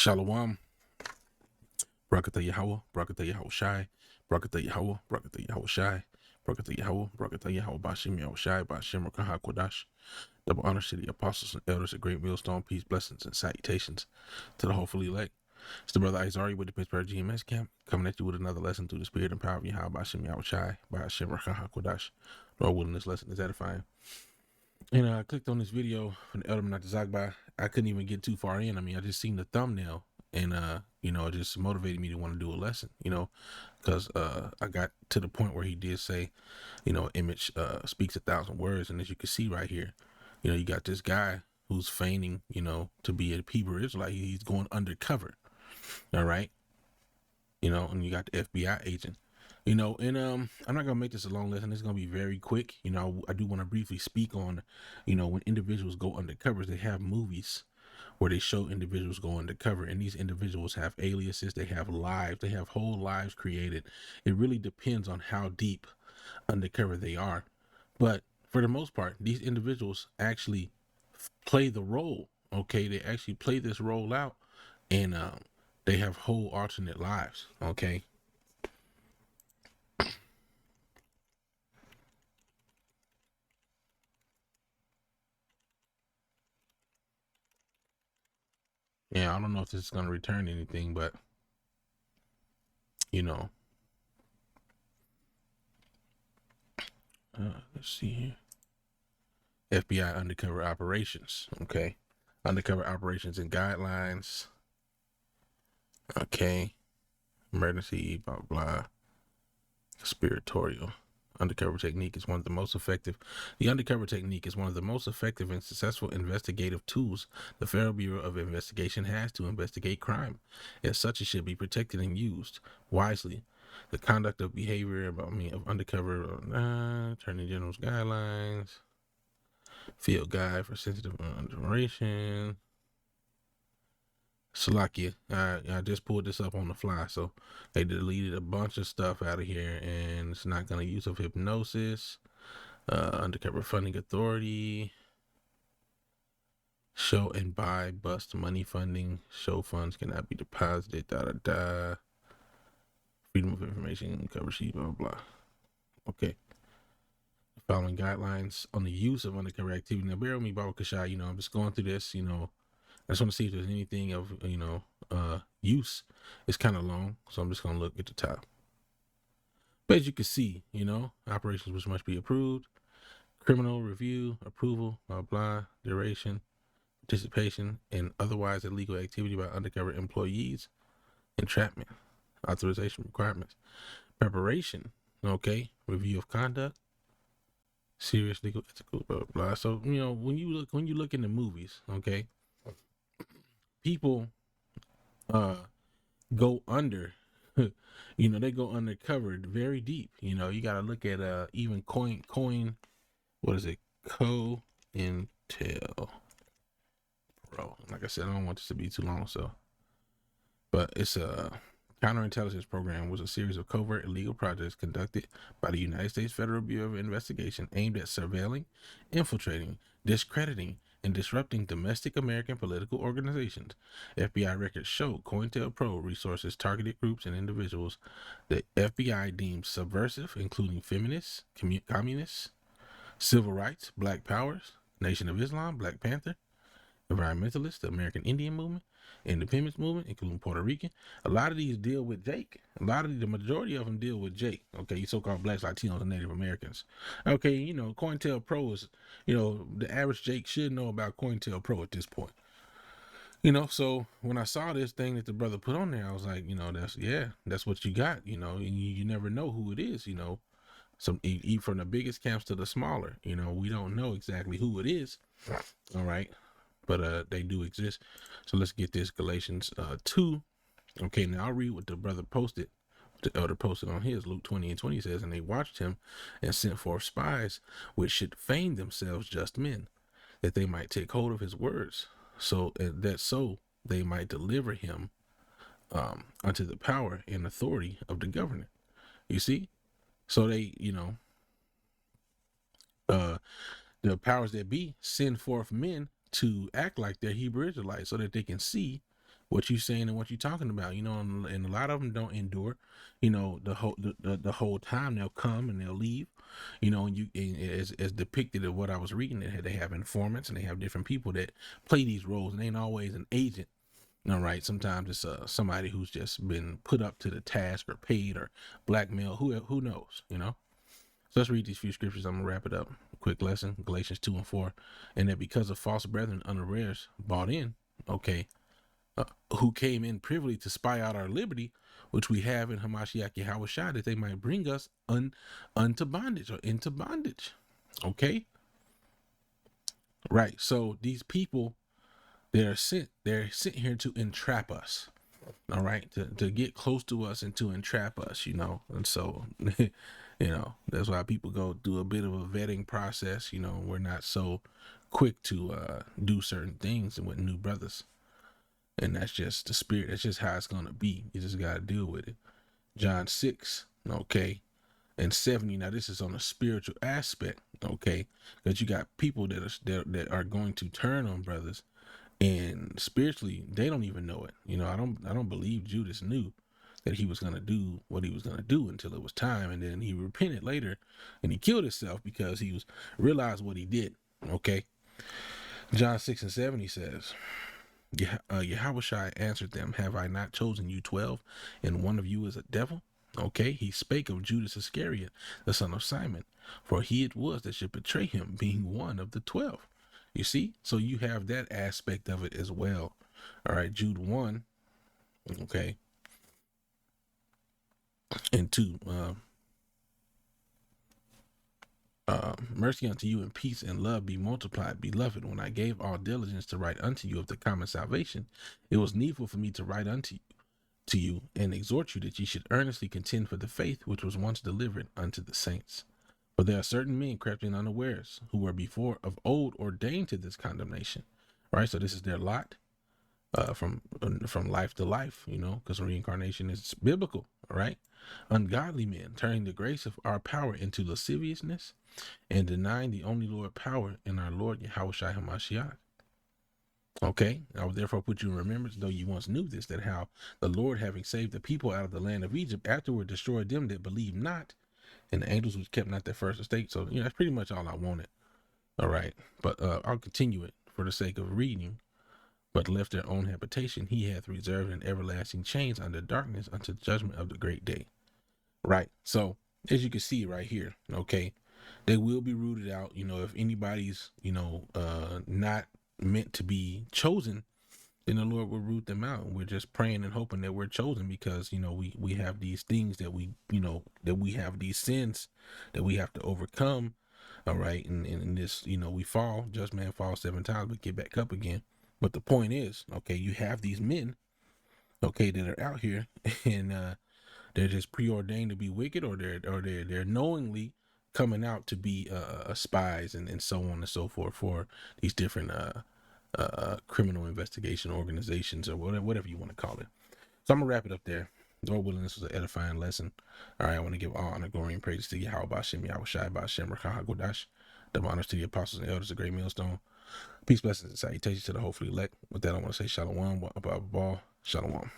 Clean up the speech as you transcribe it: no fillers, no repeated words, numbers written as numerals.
Shalom, Brakata Yahweh, Brakata Yahweh Shai, Brakata Yahweh, Brakata Yahweh Shai, Brakata Yahweh, Brakata Yahweh Bashim Yahweh Shai, Bashim Rakaha Kodash. Double honor to the apostles and elders of Great Millstone, peace, blessings, and salutations to the hopefully elect. It's the brother Izari with the Pittsburgh GMS camp, coming at you with another lesson through the spirit and power of Yahweh Bashim Yahweh Shai, Bashim Rakaha Kodash. Lord willing, this lesson is edifying. And I clicked on this video from the Elder Menachem Zagba. I couldn't even get too far in. I mean, I just seen the thumbnail, and it just motivated me to want to do a lesson. Because I got to the point where he did say, image speaks 1,000 words, and as you can see right here, you got this guy who's feigning, to be a Hebrew Israelite. He's going undercover. All right, and you got the FBI agent. And I'm not gonna make this a long lesson. It's gonna be very quick. I do want to briefly speak on, when individuals go undercover, they have movies where they show individuals go undercover, and these individuals have aliases, they have lives, they have whole lives created. It really depends on how deep undercover they are, but for the most part, these individuals actually play the role. Okay, they actually play this role out, and they have whole alternate lives. Okay. Yeah, I don't know if this is going to return anything, but let's see here. FBI undercover operations. Okay, undercover operations and guidelines. Okay, emergency, blah blah. Conspiratorial. Undercover technique is one of the most effective. The undercover technique is one of the most effective and successful investigative tools the Federal Bureau of Investigation has to investigate crime. As such, it should be protected and used wisely. The conduct of behavior of undercover Attorney General's guidelines, field guide for sensitive information. Salakia, I just pulled this up on the fly, so they deleted a bunch of stuff out of here, and it's not going to use of hypnosis, undercover funding authority, show and buy, bust money funding, show funds cannot be deposited, freedom of information, cover sheet, blah, blah, blah. Okay. Following guidelines on the use of undercover activity. Now, bear with me, Baba Kashai, I'm just going through this, I just want to see if there's anything of, use. It's kind of long, so I'm just going to look at the top. But as you can see, operations which must be approved, criminal review, approval, blah, blah, duration, participation, and otherwise illegal activity by undercover employees, entrapment, authorization requirements, preparation, okay, review of conduct, serious legal, ethical, blah, blah, blah. So, when you look into movies, okay, people go under, they go undercover very deep. You got to look at even coin, what is it? Co-intel Pro. Like I said, I don't want this to be too long, but it's a counterintelligence program was a series of covert illegal projects conducted by the United States Federal Bureau of Investigation aimed at surveilling, infiltrating, discrediting, and disrupting domestic American political organizations. FBI records show COINTELPRO resources targeted groups and individuals that FBI deems subversive, including feminists, communists, civil rights, black powers, Nation of Islam, Black Panther, environmentalists, the American Indian movement, independence movement, including Puerto Rican. A lot of these deal with Jake. The majority of them deal with Jake. Okay, you so-called blacks, Latinos, and Native Americans. Okay, COINTELPRO is, the average Jake should know about COINTELPRO at this point. So when I saw this thing that the brother put on there, I was like, that's what you got, and you never know who it is, Some from the biggest camps to the smaller, we don't know exactly who it is. All right. But they do exist. So let's get this Galatians 2. Okay, now I'll read what the brother posted. The elder posted on his. Luke 20:20 says, and they watched him and sent forth spies, which should feign themselves just men, that they might take hold of his words, so they might deliver him unto the power and authority of the governor. You see? So they, the powers that be send forth men to act like they're Hebrew Israelites so that they can see what you saying and what you talking about, and a lot of them don't endure, the whole time. They'll come and they'll leave, and as depicted of what I was reading, they have informants and they have different people that play these roles, and ain't always an agent. All right, sometimes it's somebody who's just been put up to the task or paid or blackmail. Who knows, So let's read these few scriptures. I'm gonna wrap it up. Quick lesson: Galatians 2:4, and that because of false brethren unawares bought in, okay, who came in privily to spy out our liberty, which we have in Hamashiach Yahushua, that they might bring us unto bondage or into bondage. Okay, right. So these people, they're sent here to entrap us. All right, to get close to us and to entrap us, and so that's why people go do a bit of a vetting process. We're not so quick to do certain things with new brothers, and that's just the spirit. That's just how it's gonna be. You just gotta deal with it. John 6, okay, and 70. Now this is on a spiritual aspect, okay, because you got people that are going to turn on brothers, and spiritually they don't even know it. I don't believe Judas knew that he was going to do what he was going to do until it was time, and then he repented later and he killed himself because he realized what he did. Okay, John 6:70 says, Yahushua answered them, have I not chosen you 12, and one of you is a devil? Okay, he spake of Judas Iscariot, the son of Simon, for he it was that should betray him, being one of the 12. You see, so you have that aspect of it as well. All right, Jude 1, okay, and 2. Mercy unto you and peace and love be multiplied, beloved. When I gave all diligence to write unto you of the common salvation, it was needful for me to write unto you and exhort you that ye should earnestly contend for the faith which was once delivered unto the saints. For there are certain men crept in unawares, who were before of old ordained to this condemnation. Right, so this is their lot, from life to life, because reincarnation is biblical. All right, ungodly men turning the grace of our power into lasciviousness, and denying the only Lord power in our Lord Yahushua HaMashiach. Okay, I will therefore put you in remembrance, though you once knew this, that how the Lord, having saved the people out of the land of Egypt, afterward destroyed them that believed not, and the angels which kept not their first estate. So, that's pretty much all I wanted. All right, but I'll continue it for the sake of reading. But left their own habitation, he hath reserved in everlasting chains under darkness unto the judgment of the great day. Right. So as you can see right here, okay, they will be rooted out. If anybody's, not meant to be chosen, then the Lord will root them out. And we're just praying and hoping that we're chosen because, we have these things that that we have these sins that we have to overcome. All right. And in this, we fall, just man falls 7 times, but get back up again. But the point is, okay, you have these men, okay, that are out here and, they're just preordained to be wicked, or they're knowingly coming out to be spies and so on and so forth for these different criminal investigation organizations or whatever you want to call it. So I'm gonna wrap it up there. Lord willing, this was an edifying lesson. All right, I want to give all honor, glory, and praise to Yahweh Bashem, Yahweh Shai Bashem, Rakah HaGodash. Double honors to the apostles and elders of Great Millstone. Peace, blessings, and salutations to the hopefully elect. With that, I want to say Shalom, Shalom.